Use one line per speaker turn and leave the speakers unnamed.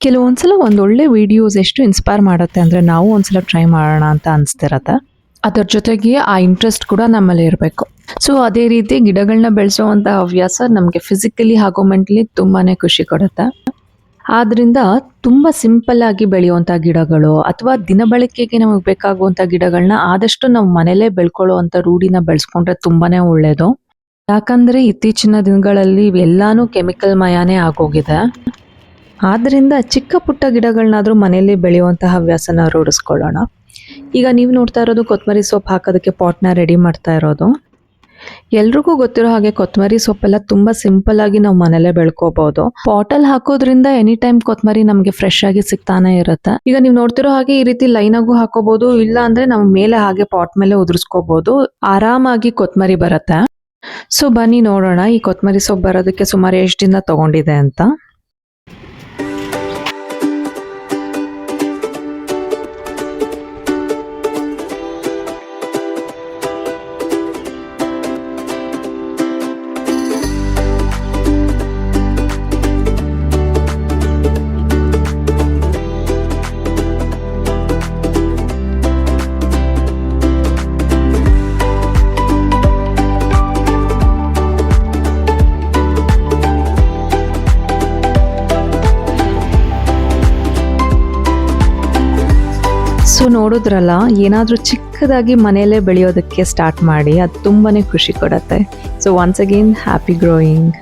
ಕೆಲವೊಂದ್ಸಲ ಒಂದೊಳ್ಳೆ ವಿಡಿಯೋಸ್ ಎಷ್ಟು ಇನ್ಸ್ಪೈರ್ ಮಾಡುತ್ತೆ ಅಂದರೆ ನಾವು ಒಂದ್ಸಲ ಟ್ರೈ ಮಾಡೋಣ ಅಂತ ಅನಿಸ್ತಿರತ್ತೆ. ಅದರ ಜೊತೆಗೆ ಆ ಇಂಟ್ರೆಸ್ಟ್ ಕೂಡ ನಮ್ಮಲ್ಲಿ ಇರಬೇಕು. ಸೊ ಅದೇ ರೀತಿ ಗಿಡಗಳನ್ನ ಬೆಳೆಸೋವಂಥ ಹವ್ಯಾಸ ನಮಗೆ ಫಿಸಿಕಲಿ ಹಾಗೂ ಮೆಂಟಲಿ ತುಂಬಾ ಖುಷಿ ಕೊಡುತ್ತೆ. ಆದ್ದರಿಂದ ತುಂಬ ಸಿಂಪಲ್ ಆಗಿ ಬೆಳೆಯುವಂಥ ಗಿಡಗಳು ಅಥವಾ ದಿನಬಳಕೆಗೆ ನಮಗೆ ಬೇಕಾಗುವಂಥ ಗಿಡಗಳನ್ನ ಆದಷ್ಟು ನಾವು ಮನೇಲೇ ಬೆಳ್ಕೊಳ್ಳುವಂಥ ರೂಢಿನ ಬೆಳೆಸ್ಕೊಂಡ್ರೆ ತುಂಬಾ ಒಳ್ಳೆಯದು. ಯಾಕಂದರೆ ಇತ್ತೀಚಿನ ದಿನಗಳಲ್ಲಿ ಎಲ್ಲಾನು ಕೆಮಿಕಲ್ ಮಯನೇ ಆಗೋಗಿದೆ. ಆದ್ದರಿಂದ ಚಿಕ್ಕ ಪುಟ್ಟ ಗಿಡಗಳನ್ನಾದರೂ ಮನೆಯಲ್ಲಿ ಬೆಳೆಯುವಂತಹ ಹವ್ಯಾಸನ ರೂಢಿಸ್ಕೊಳ್ಳೋಣ. ಈಗ ನೀವು ನೋಡ್ತಾ ಇರೋದು ಕೊತ್ತಂಬರಿ ಸೊಪ್ಪು ಹಾಕೋದಕ್ಕೆ ಪಾಟ್ನ ರೆಡಿ ಮಾಡ್ತಾ ಇರೋದು. ಎಲ್ರಿಗೂ ಗೊತ್ತಿರೋ ಹಾಗೆ ಕೊತ್ತಂಬರಿ ಸೊಪ್ಪೆಲ್ಲ ತುಂಬ ಸಿಂಪಲ್ ಆಗಿ ನಾವು ಮನೇಲೆ ಬೆಳ್ಕೋಬಹುದು. ಪಾಟಲ್ಲಿ ಹಾಕೋದ್ರಿಂದ ಎನಿ ಟೈಮ್ ಕೊತ್ತಂಬರಿ ನಮಗೆ ಫ್ರೆಶ್ ಆಗಿ ಸಿಗ್ತಾನೆ ಇರುತ್ತೆ. ಈಗ ನೀವು ನೋಡ್ತಿರೋ ಹಾಗೆ ಈ ರೀತಿ ಲೈನ್ ಆಗು ಹಾಕೋಬಹುದು, ಇಲ್ಲ ಅಂದ್ರೆ ನಾವು ಮೇಲೆ ಹಾಗೆ ಪಾಟ್ ಮೇಲೆ ಉದುರಿಸ್ಕೋಬಹುದು. ಆರಾಮಾಗಿ ಕೊತ್ತಂಬರಿ ಬರುತ್ತೆ. ಸೊ ಬನ್ನಿ ನೋಡೋಣ ಈ ಕೊತ್ತಂಬರಿ ಸೊಪ್ಪು ಬರೋದಕ್ಕೆ ಸುಮಾರು ಎಷ್ಟು ದಿನ ತಗೊಂಡಿದೆ ಅಂತ. ಸೊ ನೋಡಿದ್ರಲ್ಲ, ಏನಾದರೂ ಚಿಕ್ಕದಾಗಿ ಮನೆಯಲ್ಲೇ ಬೆಳೆಯೋದಕ್ಕೆ ಸ್ಟಾರ್ಟ್ ಮಾಡಿ, ಅದು ತುಂಬಾ ಖುಷಿ ಕೊಡುತ್ತೆ. So once again happy growing.